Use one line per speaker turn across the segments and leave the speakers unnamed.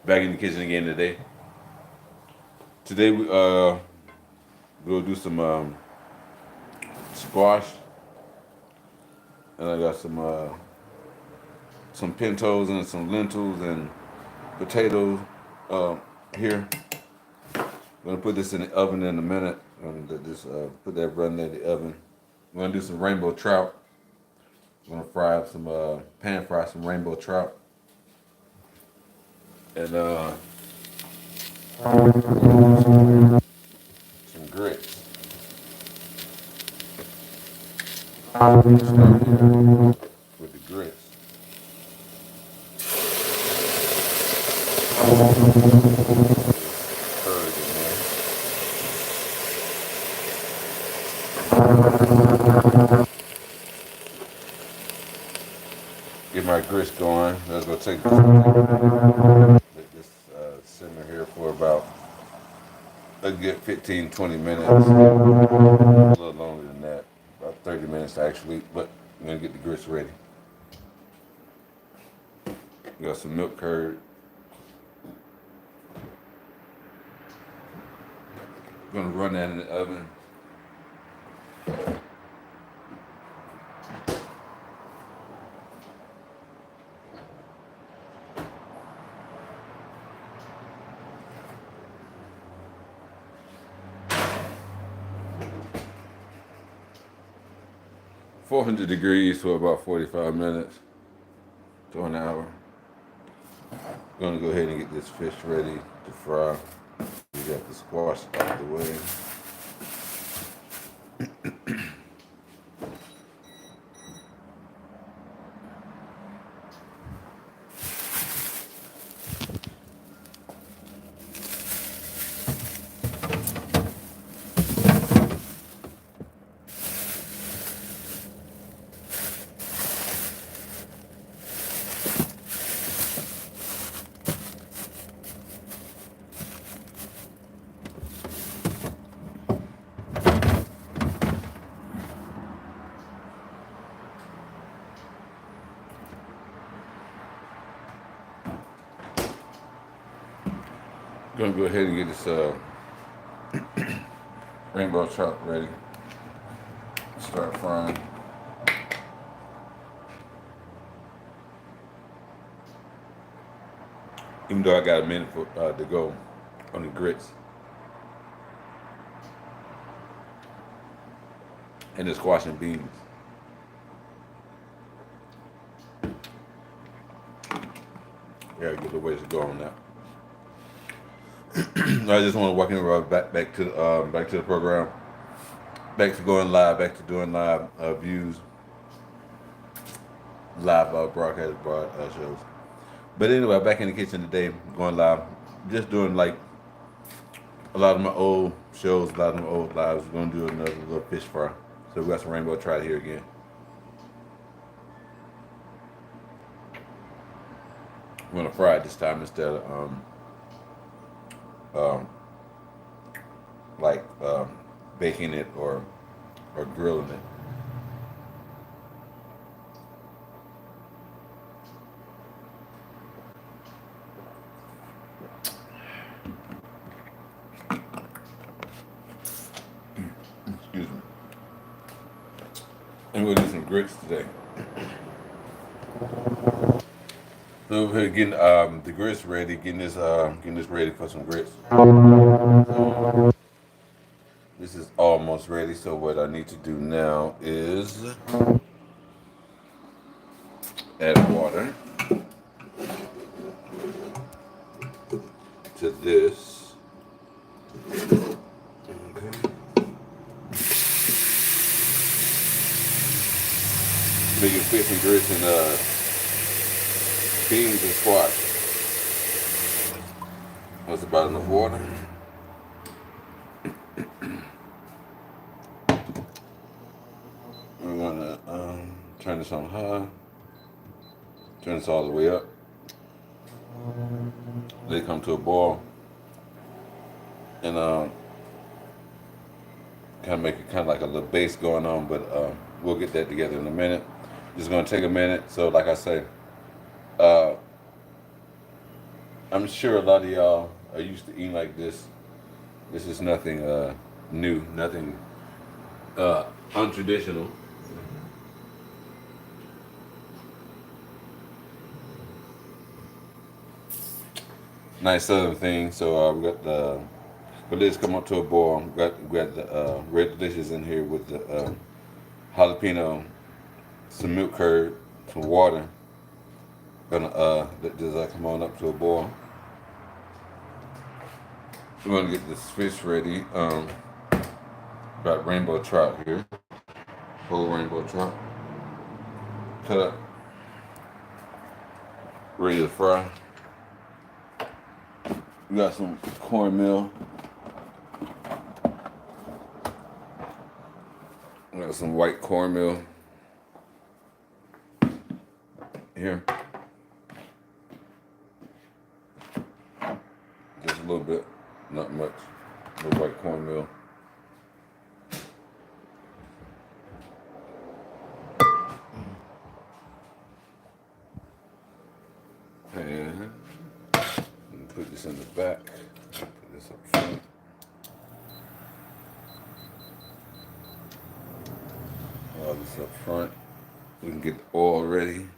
Back in the kitchen again today. Today we'll do some squash, and I got some pintos and some lentils and potatoes uh, here. I'm gonna put this in the oven in a minute. I'm gonna just put that running in the oven. I'm gonna do some rainbow trout. I'm gonna fry up some pan fry some rainbow trout and some grits. Start here with the grits. Curd in there. Get my grits going. Let's go take let this simmer here for about a good 15, 20 minutes. A little longer than that. About 30 minutes actually. But I'm gonna get the grits ready. We got some milk curd. Gonna run that in the oven. 400 degrees for about 45 minutes to an hour. Gonna go ahead and get this fish ready to fry. We got the squash out the way. Gonna go ahead and get this rainbow trout ready. Start frying. Even though I got a minute to go on the grits and the squash and beans. Gotta get the ways to go on that. I just want to walk in back to the program, back to going live, back to doing live views, live shows. But anyway, back in the kitchen today, going live, just doing like a lot of my old shows, a lot of my old lives. We're gonna do another little fish fry. So we got some rainbow trout here again. I'm gonna fry it this time instead of um, like baking it or grilling it. Excuse me. And we'll do some grits today. So over here getting the grits ready, getting this ready for some grits. So this is almost ready. So what I need to do now is add water to this. Okay. Making fish and grits and beans and squash. That's about enough water. We're gonna turn this on high. Turn this all the way up. Let it come to a boil. And kind of make it kind of like a little base going on, but we'll get that together in a minute. Just gonna take a minute. So like I say, I I'm sure a lot of y'all are used to eating like this. This is nothing new, nothing untraditional. Nice southern thing. So we got the lids come up to a boil. We got the red delicious in here with the jalapeno, some milk curd, some water. Gonna let this come on up to a boil. We're gonna get this fish ready. Got rainbow trout here, whole rainbow trout, cut up, ready to fry. We got some cornmeal. We got some white cornmeal here. Just a little bit, not much. A little white cornmeal. And put this in the back. Put this up front. All this up front. We can get the oil ready.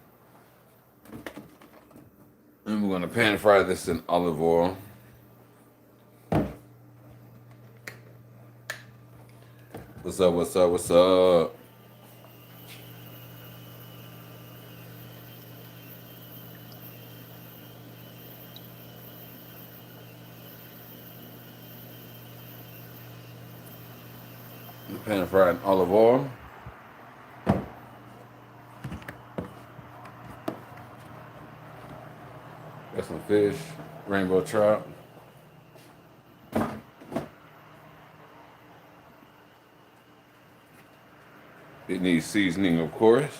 And we're gonna pan fry this in olive oil. What's up, what's up, what's up? Pan fried in olive oil. Got some fish, rainbow trout. It needs seasoning, of course.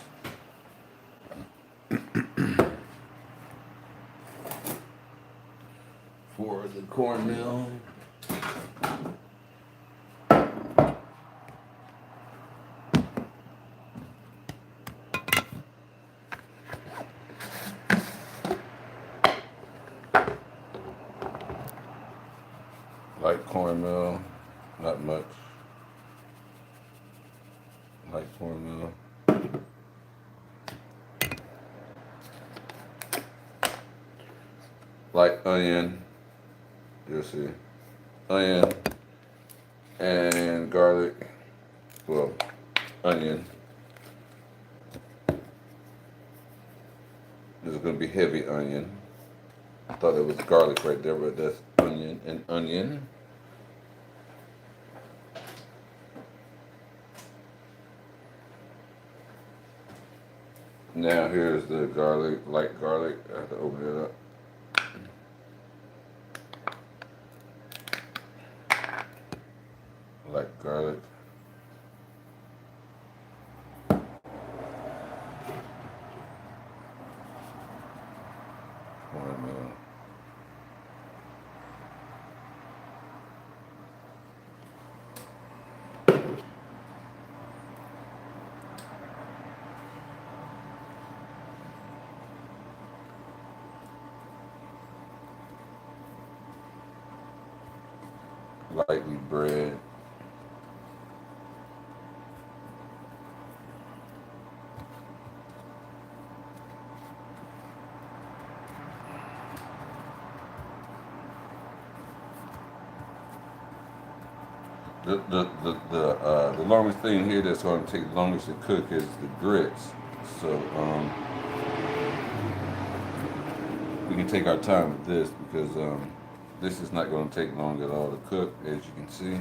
For the cornmeal. Light cornmeal, not much. Light cornmeal. Light onion. You'll see. Onion and garlic. Well, onion. This is going to be heavy onion. I thought it was garlic right there, but that's onion and onion. Now here's the garlic, light garlic. I have to open it up. Light garlic. Cornmeal. Lightly bread. The longest thing here that's going to take the longest to cook is the grits. So we can take our time with this because this is not going to take long at all to cook, as you can see.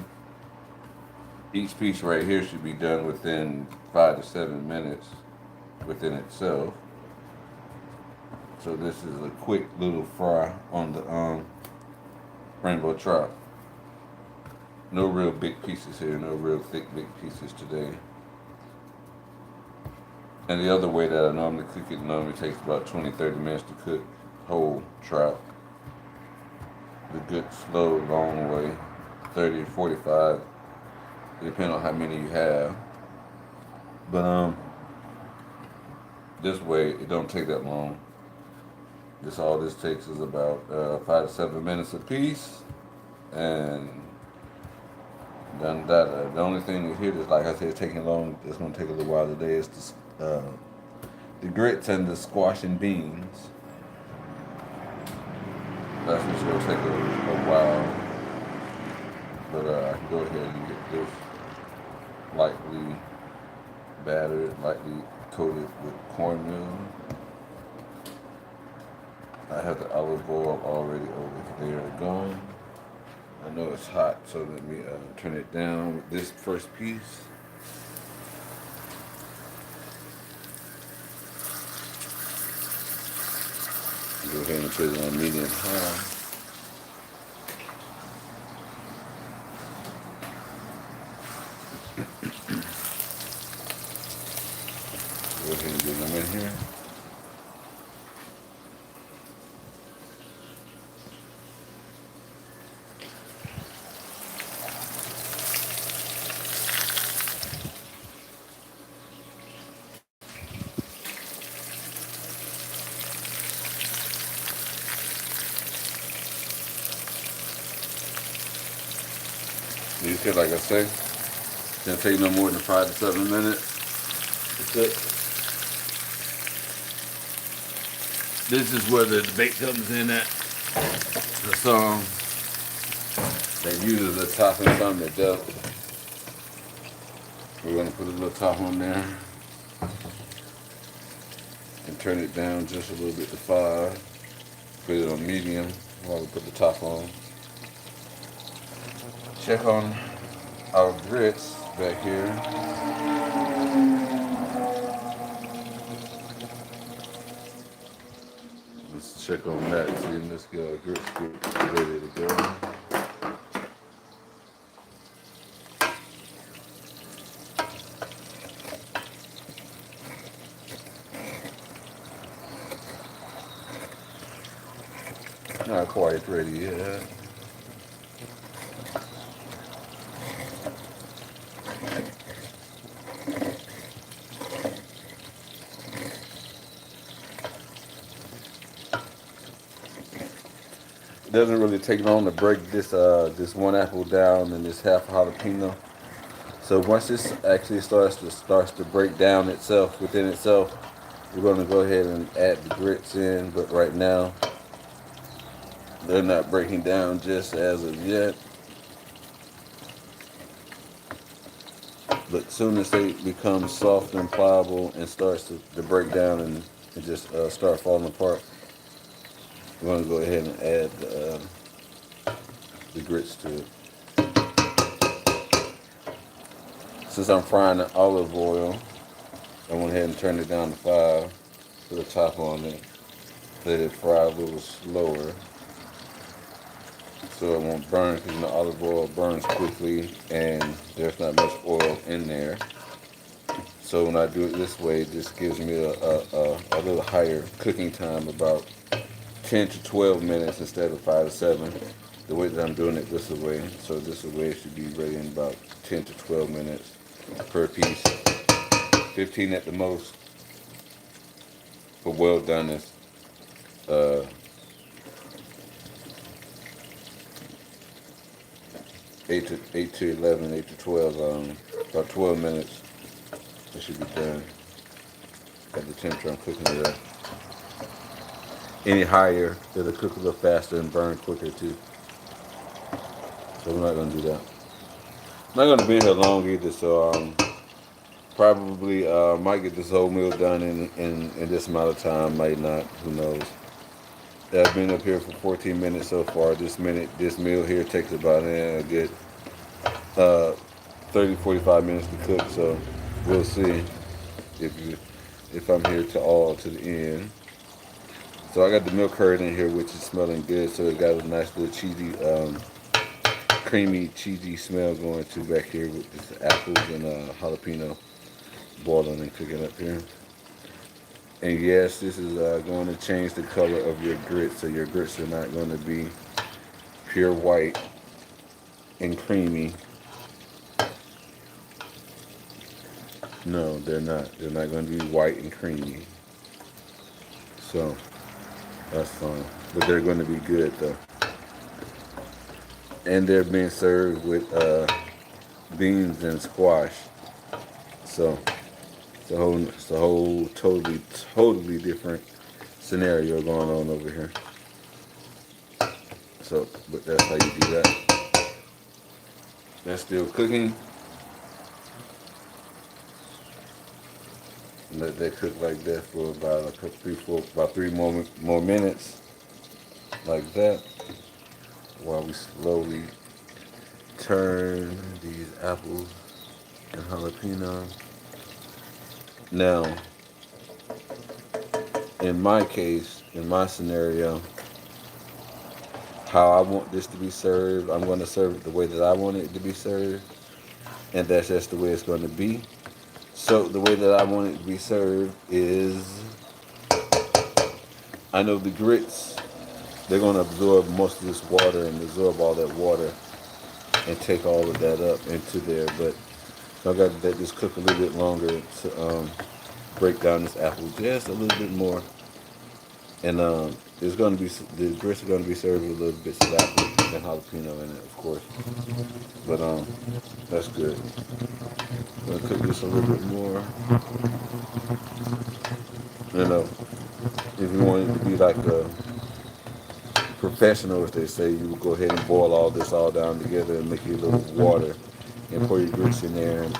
Each piece right here should be done within 5 to 7 minutes within itself. So this is a quick little fry on the rainbow trout. No real big pieces here, no real thick big pieces today. And the other way that I normally cook it normally takes about 20-30 minutes to cook whole trout. The good slow long way, 30-45, depending on how many you have. But this way it don't take that long. This all this takes is about 5 to 7 minutes apiece, and done that. The only thing here that's like I said, taking long. It's gonna take a little while today. Is the grits and the squash and beans. That's what's gonna take a while. But I can go ahead and get this lightly battered, lightly coated with cornmeal. I have the olive oil already over there going. I know it's hot, so let me turn it down with this first piece. Go ahead and put it on medium high. Go ahead and get them in here. You see, like I say, it's gonna take no more than 5 to 7 minutes. That's it. This is where the debate comes in at. The song that uses the topping from the dough. We're gonna put a little top on there and turn it down just a little bit to 5. Put it on medium while we put the top on. Check on our grits back here. Let's check on that. See, let's get our grits ready to go. Not quite ready yet. It doesn't really take long to break this one apple down and this half jalapeno. So once this actually starts to break down itself within itself, we're going to go ahead and add the grits in. But right now, they're not breaking down just as of yet. But soon as they become soft and pliable and starts to break down and just start falling apart, we're going to go ahead and add the grits to it. Since I'm frying the olive oil, I went ahead and turned it down to 5. Put a top on it. Let it fry a little slower so it won't burn, because the olive oil burns quickly and there's not much oil in there. So when I do it this way, this gives me a little higher cooking time, about 10 to 12 minutes instead of 5 to 7. The way that I'm doing it this way, so this way it should be ready in about 10 to 12 minutes per piece. 15 at the most. For well done is 8 to 11, 8 to 12, about 12 minutes. It should be done. At the temperature I'm cooking it at. Any higher, it'll cook a little faster and burn quicker too. So we're not gonna do that. I'm not gonna be here long either, so probably might get this whole meal done in this amount of time, might not, who knows. I've been up here for 14 minutes so far. This meal here takes about a good 30, 45 minutes to cook, so we'll see if I'm here to the end. So I got the milk curd in here, which is smelling good, so it got a nice little cheesy, creamy, cheesy smell going to back here with this apples and jalapeno boiling and cooking up here. And yes, this is going to change the color of your grits, so your grits are not going to be pure white and creamy. No, they're not. They're not going to be white and creamy. So That's fine. But they're going to be good though, and they're being served with beans and squash. So it's a whole totally different scenario going on over here. So, but that's how you do that. That's still cooking. Let that cook like that for about about 3 more minutes, like that, while we slowly turn these apples and jalapeno. Now, in my case, in my scenario, how I want this to be served, I'm going to serve it the way that I want it to be served, and that's just the way it's going to be. So the way that I want it to be served is, I know the grits, they're going to absorb most of this water and absorb all that water and take all of that up into there. But so I got to let this cook a little bit longer to break down this apple just a little bit more. And there's going to be the grits are going to be served with a little bits of apple and jalapeno in it, of course. But that's good. I'm gonna cook this a little bit more. You know, if you want it to be like a professional, as they say, you would go ahead and boil all this all down together and make it a little water and pour your grits in there and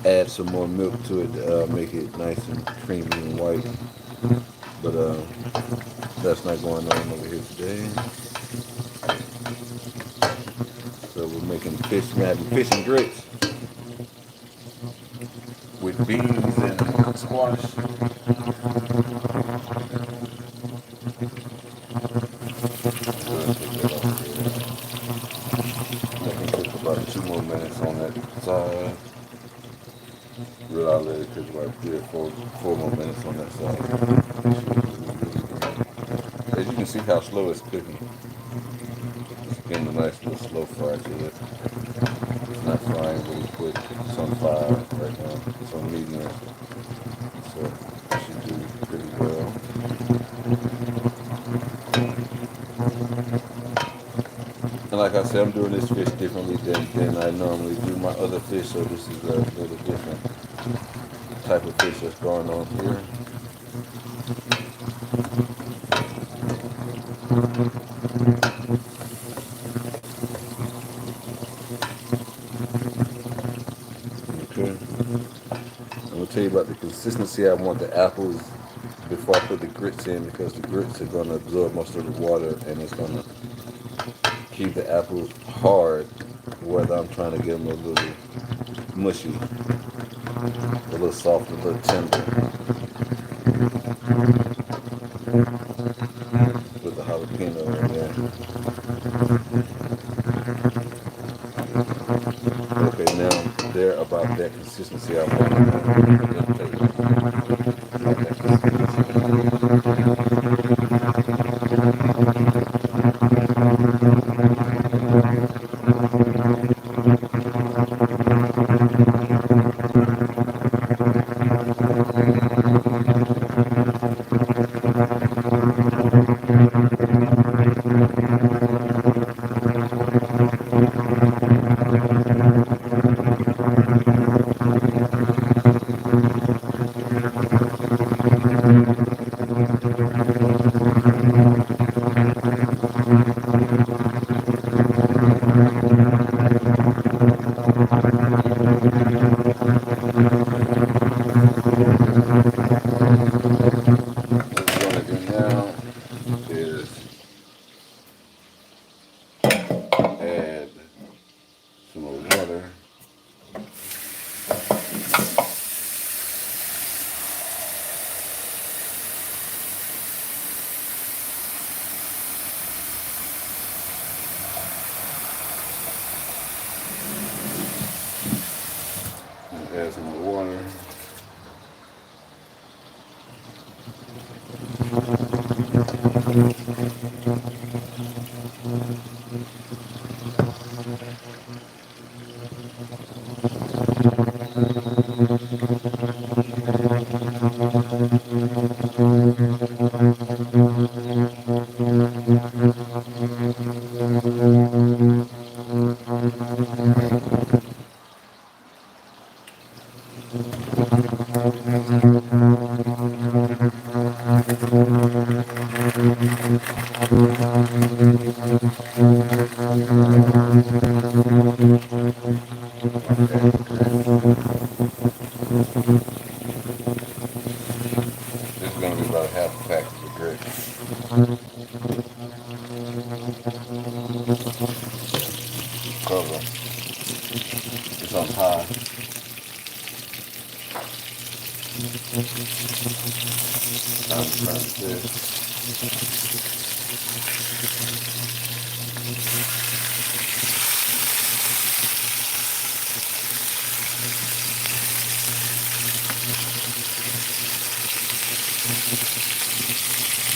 add some more milk to it to make it nice and creamy and white. But that's not going on over here today. So we're making fish, we're having fish and grits with beans and squash. I can cook about 2 more minutes on that side. Real, I'll let it cook about 4 more minutes on that side. As you can see how slow it's cooking. It's getting a nice little slow fry to it. It's not frying really quick. It's on fire right now. It's on medium. So it should do pretty well. And like I said, I'm doing this fish differently than I normally do my other fish, so this is a little different type of fish that's going on here. Okay. I'm gonna tell you about the consistency I want the apples before I put the grits in, because the grits are gonna absorb most of the water and it's gonna keep the apples hard, whether I'm trying to get them a little mushy, a little soft, a little tender with the jalapeno in there. Okay, now they're about that consistency I want them to take. About that consistency. What we're gonna do now is add some more water. Add some more water. This is gonna be about half a package of grits. Cover. It's on high. Time to turn this.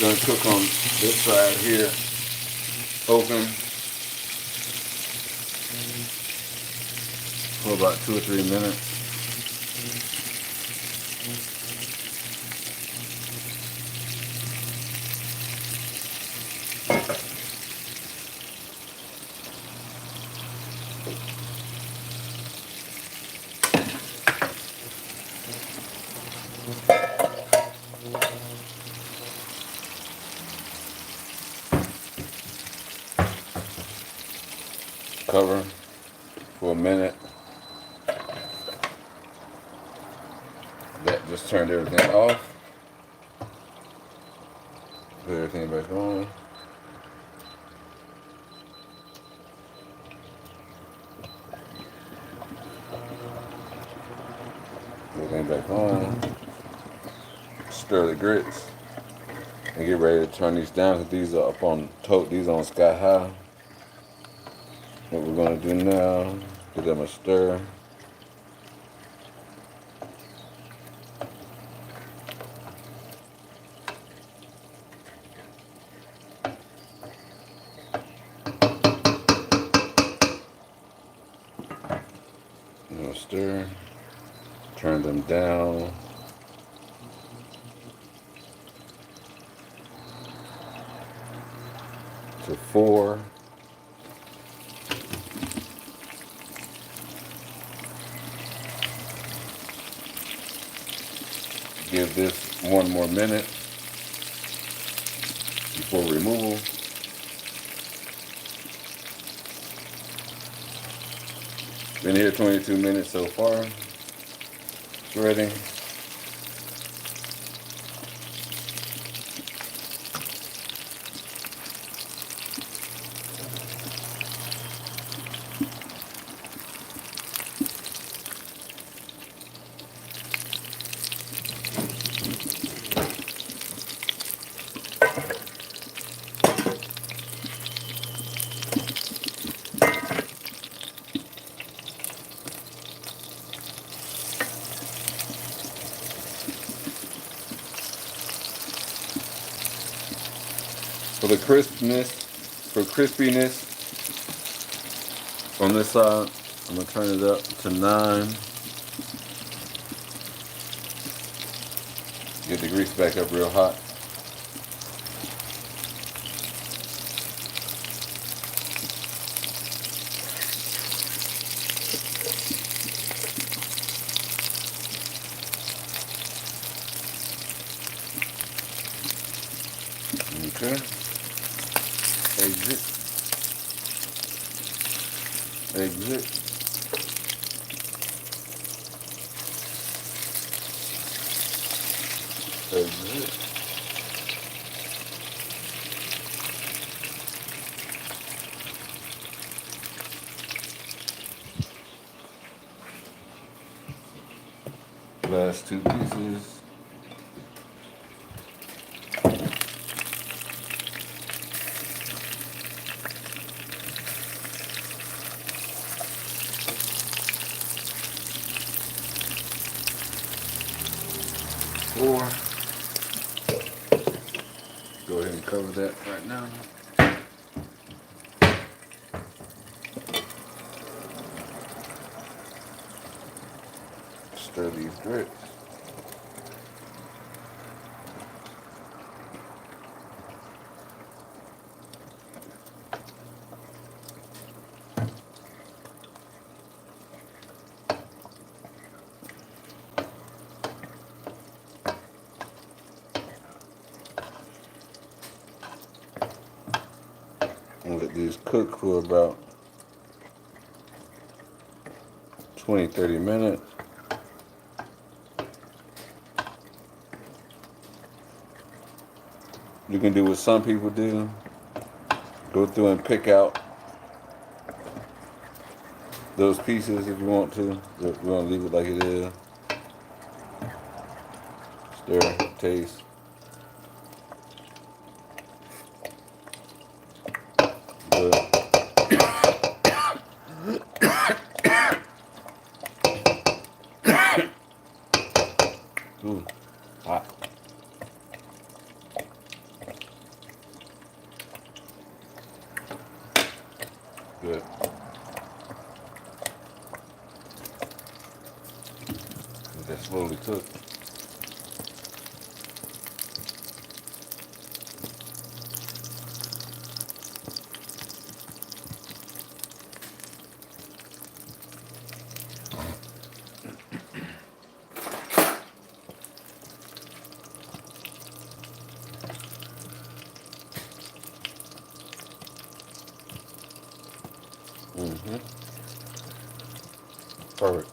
Gonna cook on this side here, open, for about 2 or 3 minutes. Cover for a minute. That just turned everything off. Put everything back on. Put everything back on. Stir the grits. And get ready to turn these down because these are up on these on sky high. What we're gonna do now, give them a stir. Stir. Turn them down. To 4. Give this 1 more minute before removal. Been here 22 minutes so far. It's ready. For the crispness, for crispiness on this side, I'm gonna turn it up to 9. Get the grease back up real hot. Okay. Exit. Exit. Exit. Last 2 pieces. Go ahead and cover that right now. Stir these grits. let these cook for about 20-30 minutes. You can do what some people do. Go through and pick out those pieces if you want to. But we're gonna leave it like it is. Stir, taste. Good. Ooh, hot. Good. Let that slowly cook. Mm-hmm. Perfect.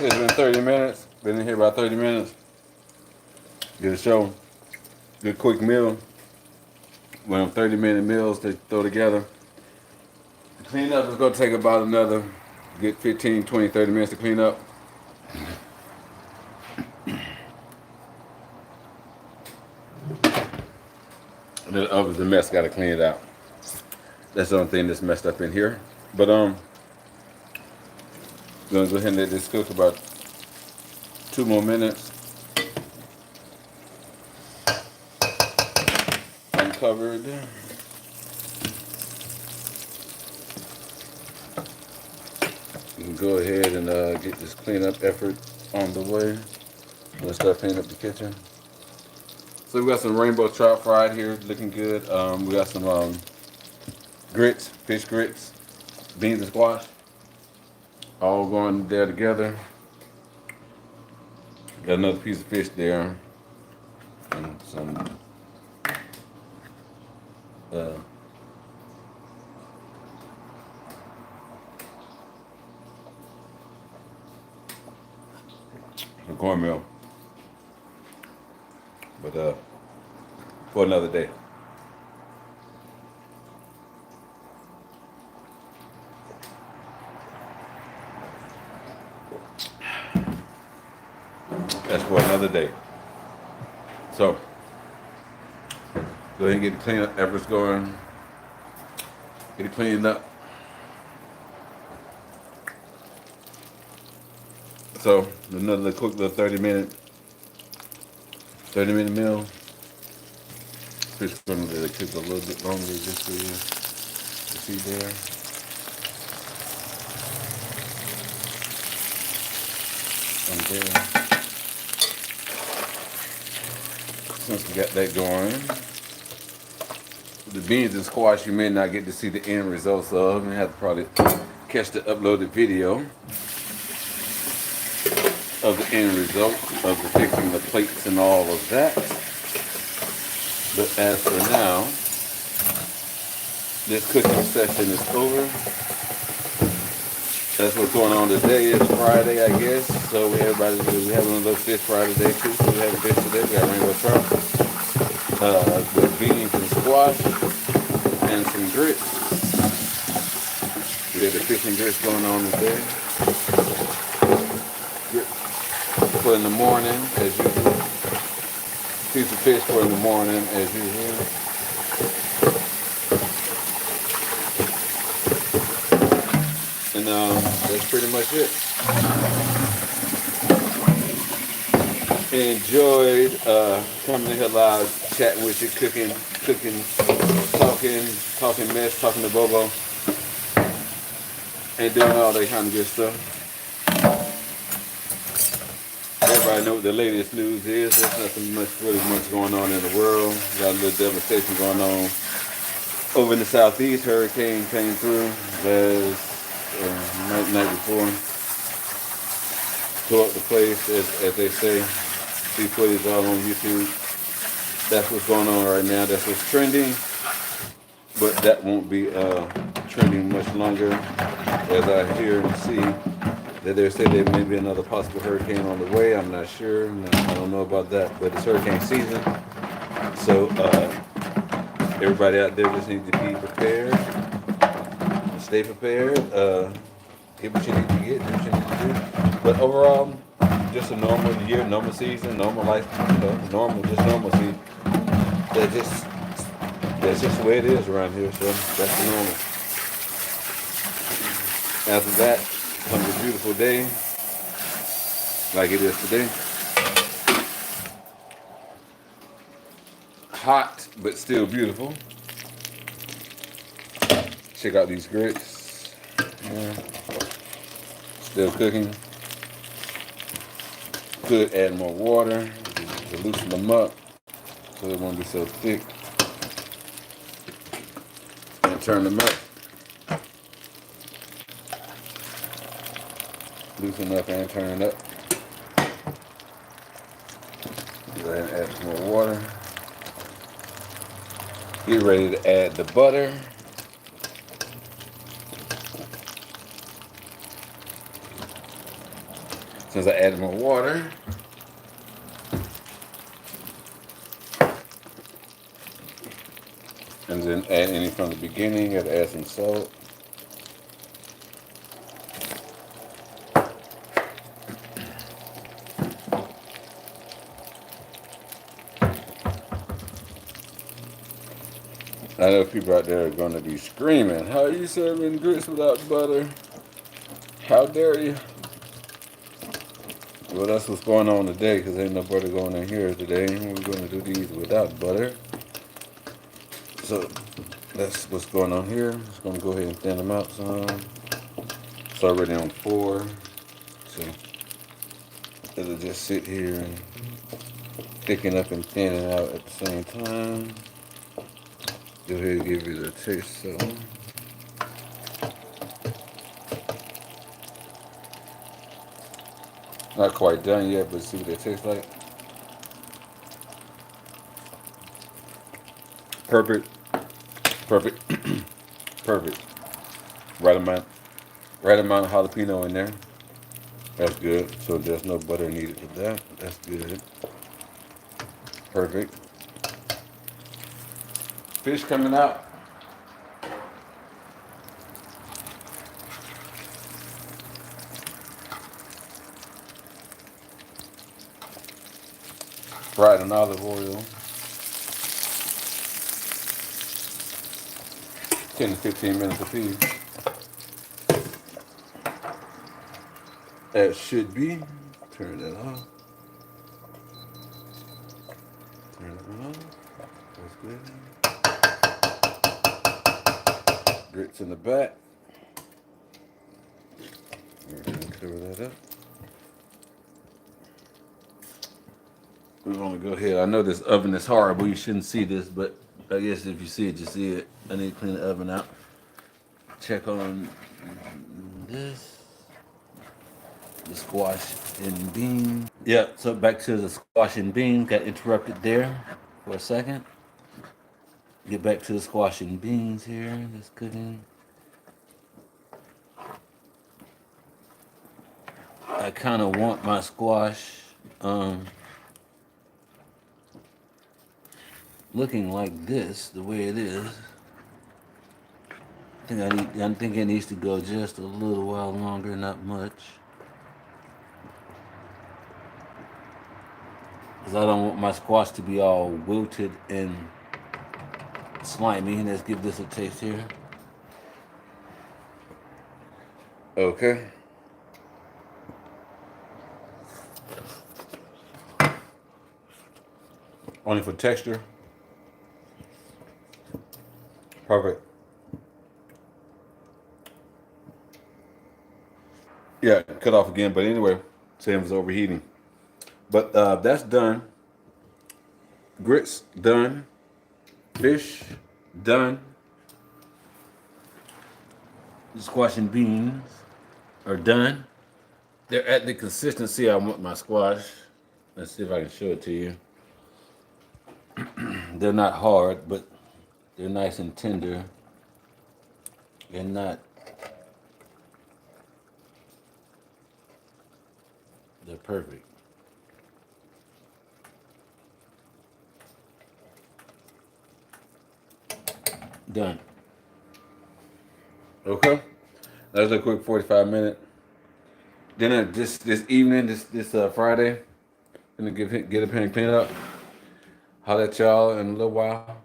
it's been 30 minutes. Been in here about 30 minutes. Get a show. Good quick meal. One of them 30-minute meals they throw together. The cleanup is going to take about another good 15, 20, 30 minutes to clean up. And the oven's a mess, got to clean it out. That's the only thing that's messed up in here. But I'm gonna go ahead and let this cook about 2 more minutes. Uncovered. You can go ahead and get this cleanup effort on the way. We'll start cleaning up the kitchen. So we got some rainbow trout fried here, looking good. We got some grits, fish grits, beans and squash, all going there together. Got another piece of fish there, and some cornmeal. But for another day. That's for another day. So, go ahead and get the cleanup efforts going. Get it cleaned up. So, another quick little 30-minute meal. Fish going to cook a little bit longer just for you to see there. And there. Since we got that going, the beans and squash you may not get to see the end results of. You have to probably catch the uploaded video of the end result of the fixing the plates and all of that. But as for now, this cooking session is over. That's what's going on today. It's Friday, I guess. So we having a little fish fry today too. So we have fish today. We got rainbow trout with beans and squash and some grits. We got the fish and grits going on today. For in the morning, as usual. Piece of fish for in the morning, as usual. And that's pretty much it. Enjoyed coming in here live, chatting with you, cooking, talking mess, talking to Bobo, and doing all that kind of good stuff. Everybody know what the latest news is. There's nothing really much going on in the world. Got a little devastation going on over in the southeast. Hurricane came through night before. Tore up the place, as they say. See footage all on YouTube. That's what's going on right now. That's what's trending. But that won't be trending much longer, as I hear and see that they say there may be another possible hurricane on the way. I'm not sure. I don't know about that, but it's hurricane season. So everybody out there just needs to be prepared. Stay prepared. Get what you need to get. Do what you need to do. But overall, just a normal year, normal season, normal life. Normalcy. That's just the way it is around here. So that's the normal. After that comes a beautiful day, like it is today. Hot, but still beautiful. Check out these grits. Yeah. Still cooking. Could add more water to loosen them up so they won't be so thick. And turn them up. Loosen up and turn up. Go ahead and add some more water. Get ready to add the butter. since I added more water. And then add any from the beginning. Gotta add some salt. I know people out there are going to be screaming, "How are you serving grits without butter? How dare you?" Well, that's what's going on today, because ain't no butter going in here today. We're going to do these without butter. So that's what's going on here. Just going to go ahead and thin them out some. It's already on 4. So it'll just sit here and thicken up and thinning out at the same time. Go ahead and give it a taste. So not quite done yet, but see what it tastes like. Perfect. Perfect. Perfect. Right amount of jalapeno in there. That's good. So there's no butter needed for that. That's good. Perfect. Fish coming out. Fried in olive oil. 10 to 15 minutes a piece. That should be. Turn that off. Turn that off. That's good. Grits in the back. We're going to cover that up. We're going to go ahead. I know this oven is horrible. You shouldn't see this, but I guess if you see it, you see it. I need to clean the oven out. Check on this. The squash and bean. Yeah, so back to the squash and bean. Got interrupted there for a second. Get back to the squash and beans here. That's cooking. I kind of want my squash looking like this, the way it is. I think it needs to go just a little while longer, not much. Because I don't want my squash to be all wilted and slimy. Let's give this a taste here. Okay. Only for texture. Perfect. Yeah, cut off again. But anyway, Sam was overheating. But that's done. Grits done. Fish done. The squash and beans are done. They're at the consistency I want my squash. Let's see if I can show it to you. They're not hard, but they're nice and tender. They're not. They're perfect. Done. Okay. That was a quick 45-minute. Then this evening, this Friday, gonna get up here and clean it up. Holler at y'all in a little while.